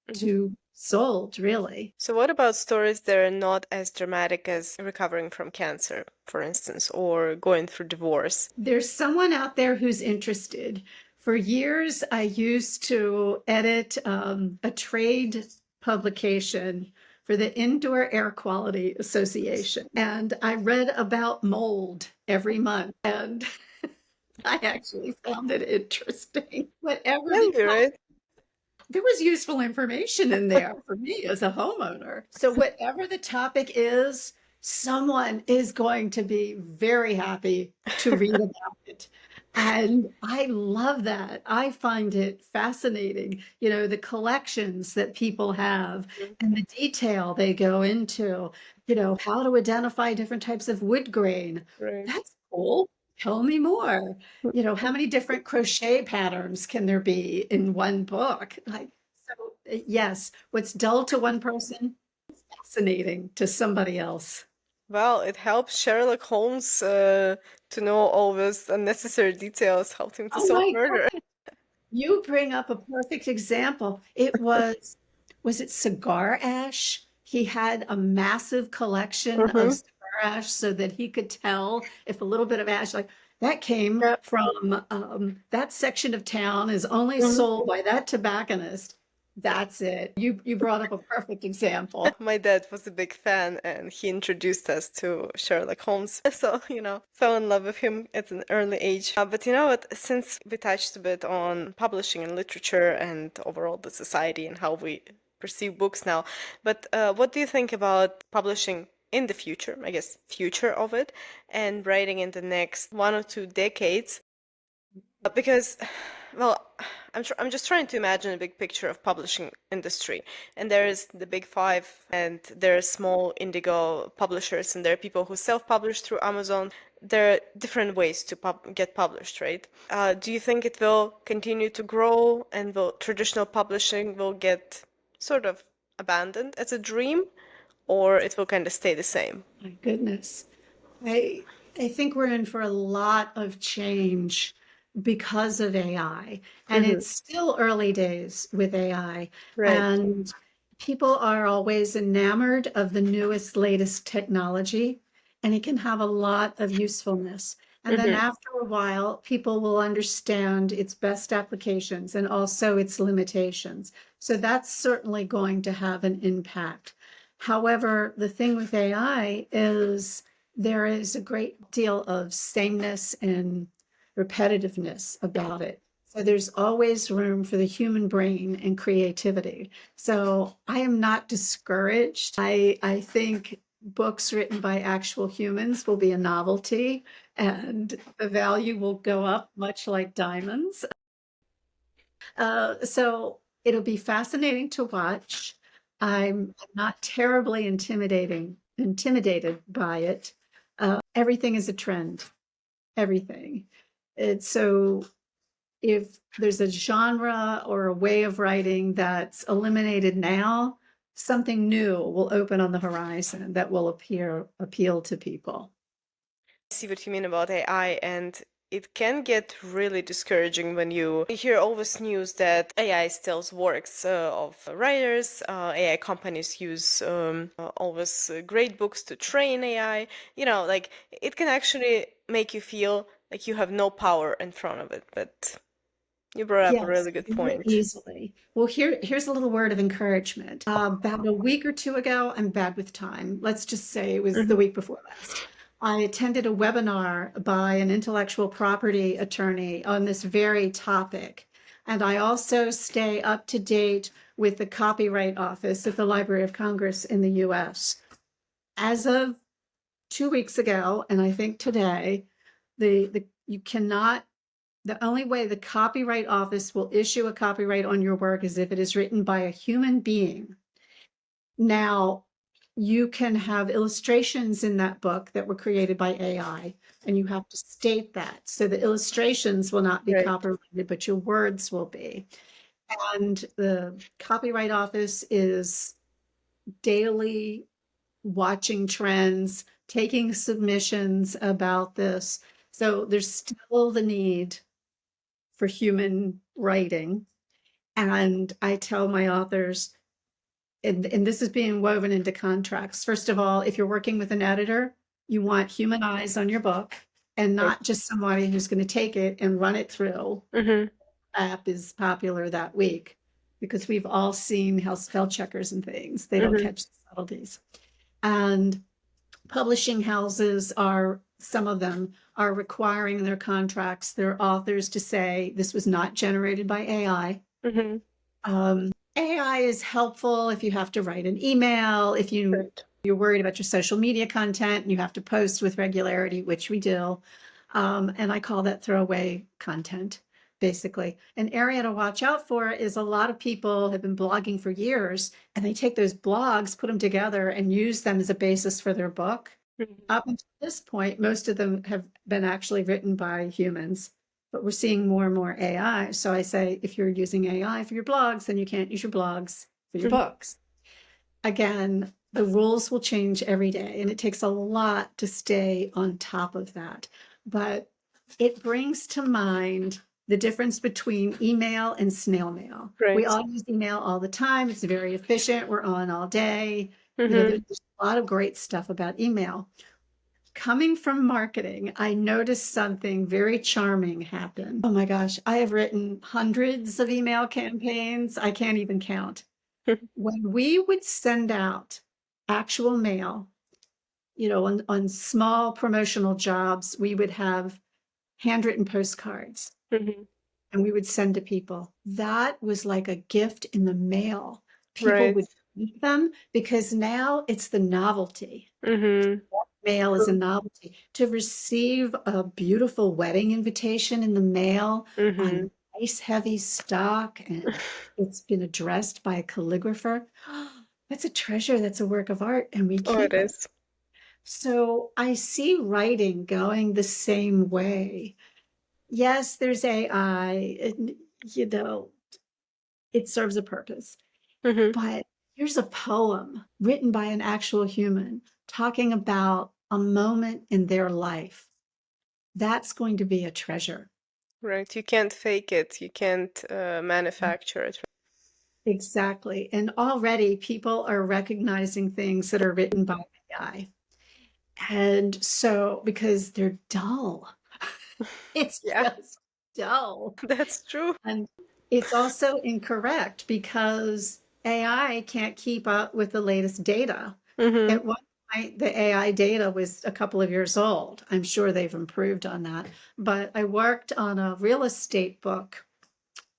Speaker 1: Mhm.
Speaker 2: to sold, really.
Speaker 1: So what about stories that are not as dramatic as recovering from cancer, for instance, or going through divorce?
Speaker 2: There's someone out there who's interested. For years, I used to edit a trade publication for the Indoor Air Quality Association. And I read about mold every month. And I actually found it interesting. Whatever
Speaker 1: Can
Speaker 2: the
Speaker 1: be, right?
Speaker 2: there was useful information in there for me as a homeowner. So, whatever the topic is, someone is going to be very happy to read about it. And I love that. I find it fascinating, the collections that people have and the detail they go into, how to identify different types of wood grain.
Speaker 1: Right.
Speaker 2: That's cool. Tell me more. How many different crochet patterns can there be in one book? Yes, what's dull to one person, fascinating to somebody else.
Speaker 1: Well, it helps Sherlock Holmes to know all those unnecessary details, helped him to
Speaker 2: Oh
Speaker 1: solve
Speaker 2: my
Speaker 1: murder.
Speaker 2: God, you bring up a perfect example. Was it cigar ash? He had a massive collection of
Speaker 1: Mm-hmm.
Speaker 2: cigar ash so that he could tell if a little bit of ash, like that came
Speaker 1: Yeah.
Speaker 2: from that section of town is only
Speaker 1: Mhm.
Speaker 2: sold by that tobacconist. That's it. You brought up a perfect example.
Speaker 1: My dad was a big fan and he introduced us to Sherlock Holmes. So, fell in love with him at an early age. But you know what? Since we touched a bit on publishing and literature and overall the society and how we perceive books now, but what do you think about publishing in the future? I guess future of it and writing in the next 1 or 2 decades? Because, well, I'm just trying to imagine a big picture of publishing industry, and there is the big five, and there are small Indigo publishers, and there are people who self-publish through Amazon. There are different ways to get published, right? Do you think it will continue to grow, and will traditional publishing will get sort of abandoned as a dream, or it will kind of stay the same?
Speaker 2: My goodness. I I think we're in for a lot of change because of AI, and
Speaker 1: Mm-hmm.
Speaker 2: it's still early days with AI,
Speaker 1: Right.
Speaker 2: and people are always enamored of the newest, latest technology, and it can have a lot of usefulness. And then
Speaker 1: Mm-hmm.
Speaker 2: after a while, people will understand its best applications and also its limitations. So that's certainly going to have an impact. However, the thing with AI is there is a great deal of sameness and repetitiveness about it. So there's always room for the human brain and creativity. So I am not discouraged. I think books written by actual humans will be a novelty and the value will go up much like diamonds. So it'll be fascinating to watch. I'm not terribly intimidated by it. Everything is a trend. Everything. It's so if there's a genre or a way of writing that's eliminated now, something new will open on the horizon that will appeal to people.
Speaker 1: See what you mean about AI, and it can get really discouraging when you hear all this news that AI steals works of writers, AI companies use all these great books to train AI. Like it can actually make you feel like you have no power in front of it. But you brought up a
Speaker 2: Yes,
Speaker 1: really good
Speaker 2: very
Speaker 1: point.
Speaker 2: easily. Well, here's a little word of encouragement. About a week or two ago, I'm bad with time. Let's just say it was the
Speaker 1: Hmm.
Speaker 2: week before last. I attended a webinar by an intellectual property attorney on this very topic. And I also stay up to date with the Copyright Office at the Library of Congress in the US. As of 2 weeks ago, and I think today, you cannot the only way the Copyright Office will issue a copyright on your work is if it is written by a human being. Now, you can have illustrations in that book that were created by AI, and you have to state that. So the illustrations will not be
Speaker 1: Right.
Speaker 2: copyrighted, but your words will be. And the Copyright Office is daily watching trends, taking submissions about this. So there's still the need for human writing. And I tell my authors, and this is being woven into contracts. First of all, if you're working with an editor, you want human eyes on your book and
Speaker 1: Right.
Speaker 2: not just somebody who's going to take it and run it through.
Speaker 1: Hmm.
Speaker 2: App is popular that week because we've all seen how spell checkers and things, they don't
Speaker 1: Hmm.
Speaker 2: catch the subtleties. And publishing houses are, some of them are requiring in their contracts their authors to say this was not generated by AI.
Speaker 1: Hmm.
Speaker 2: AI is helpful if you have to write an email, if
Speaker 1: Right.
Speaker 2: you're worried about your social media content and you have to post with regularity, which we do. And I call that throwaway content, basically. An area to watch out for is a lot of people have been blogging for years and they take those blogs, put them together, and use them as a basis for their book.
Speaker 1: Mhm.
Speaker 2: Up until this point, most of them have been actually written by humans, but we're seeing more and more AI. So I say, if you're using AI for your blogs, then you can't use your blogs for your
Speaker 1: Mhm.
Speaker 2: books. Again, the rules will change every day, and it takes a lot to stay on top of that. But it brings to mind the difference between email and snail mail. We
Speaker 1: Right.
Speaker 2: all use email all the time. It's very efficient. We're on all day.
Speaker 1: Hmm.
Speaker 2: There's a lot of great stuff about email. coming from marketing, I noticed something very charming happen. Oh my gosh, I have written hundreds of email campaigns. I can't even count. When we would send out actual mail, on small promotional jobs, we would have handwritten postcards
Speaker 1: Mhm.
Speaker 2: and we would send to people. That was like a gift in the mail. People
Speaker 1: Right.
Speaker 2: would eat them because now it's the novelty.
Speaker 1: Mm-hmm.
Speaker 2: Mail is a novelty. To receive a beautiful wedding invitation in the mail
Speaker 1: Mm-hmm.
Speaker 2: on nice heavy stock and it's been addressed by a calligrapher, that's a treasure, that's a work of art, and we
Speaker 1: Oh, it
Speaker 2: keep it.
Speaker 1: is.
Speaker 2: So I see writing going the same way. Yes, there's AI, and it serves a purpose.
Speaker 1: Mm-hmm.
Speaker 2: But here's a poem written by an actual human talking about a moment in their life. That's going to be a treasure.
Speaker 1: Right. You can't fake it. You can't manufacture it.
Speaker 2: Exactly. And already people are recognizing things that are written by AI. And so, because they're dull, it's
Speaker 1: Yeah,
Speaker 2: just dull.
Speaker 1: that's true.
Speaker 2: And it's also incorrect because AI can't keep up with the latest data.
Speaker 1: Mm-hmm.
Speaker 2: At one point, the AI data was a couple of years old. I'm sure they've improved on that. But I worked on a real estate book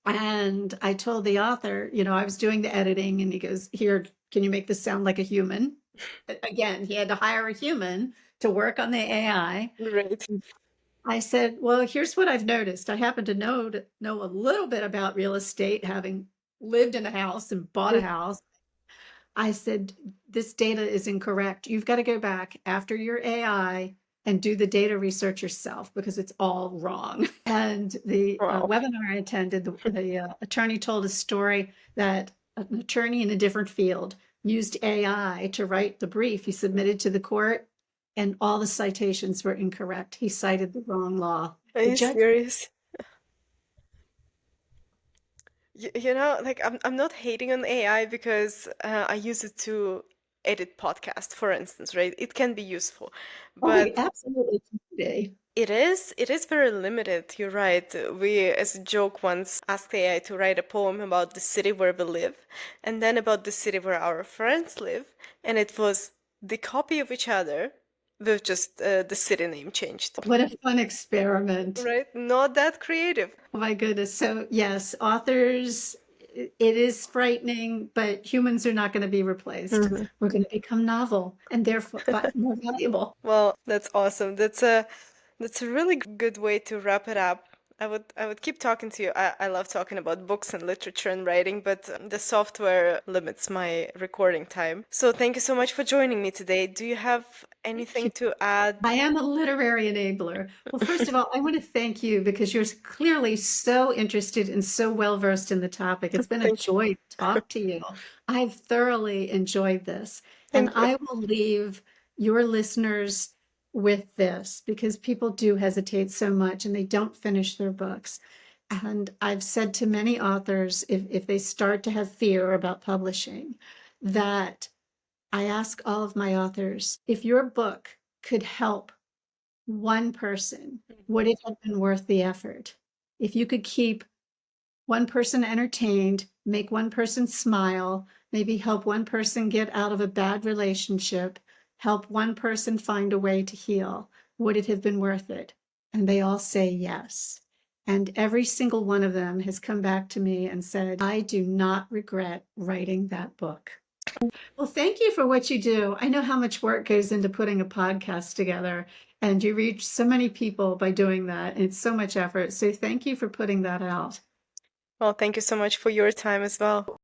Speaker 2: and I told the author, I was doing the editing and he goes, Here, can you make this sound like a human? Again, he had to hire a human to work on the AI.
Speaker 1: Right.
Speaker 2: I said, well, here's what I've noticed. I happen to know a little bit about real estate, having lived in a house and bought a house. I said, this data is incorrect. You've got to go back after your AI and do the data research yourself because it's all wrong. And the
Speaker 1: Wow.
Speaker 2: webinar I attended, the attorney told a story that an attorney in a different field used AI to write the brief he submitted to the court, and all the citations were incorrect. He cited the wrong law.
Speaker 1: Are
Speaker 2: The
Speaker 1: you
Speaker 2: judge,
Speaker 1: serious? Like I'm not hating on AI because I use it to edit podcasts, for instance, right? It can be useful,
Speaker 2: oh,
Speaker 1: but
Speaker 2: he absolutely can be.
Speaker 1: it is very limited. You're right. We, as a joke, once asked AI to write a poem about the city where we live, and then about the city where our friends live, and it was the copy of each other with just the city name changed.
Speaker 2: What a fun experiment.
Speaker 1: Right? Not that creative.
Speaker 2: Oh my goodness. So, yes, authors, it is frightening, but humans are not going to be replaced.
Speaker 1: Mhm.
Speaker 2: We're going to become novel and therefore but more valuable.
Speaker 1: Well, that's awesome. That's a really good way to wrap it up. I would keep talking to you. I love talking about books and literature and writing, but the software limits my recording time. So thank you so much for joining me today. Do you have anything to add?
Speaker 2: I am a literary enabler. Well, first of all, I want to thank you because you're clearly so interested and so well versed in the topic. It's been a
Speaker 1: Thank you.
Speaker 2: joy to talk to you. I've thoroughly enjoyed this. And
Speaker 1: Thank you.
Speaker 2: I will leave your listeners with this because people do hesitate so much and they don't finish their books. And I've said to many authors, if they start to have fear about publishing, that I ask all of my authors, if your book could help one person, would it have been worth the effort? If you could keep one person entertained, make one person smile, maybe help one person get out of a bad relationship, help one person find a way to heal, would it have been worth it? And they all say yes. And every single one of them has come back to me and said, I do not regret writing that book. Well, thank you for what you do. I know how much work goes into putting a podcast together, and you reach so many people by doing that. It's so much effort. So thank you for putting that out.
Speaker 1: Well, thank you so much for your time as well.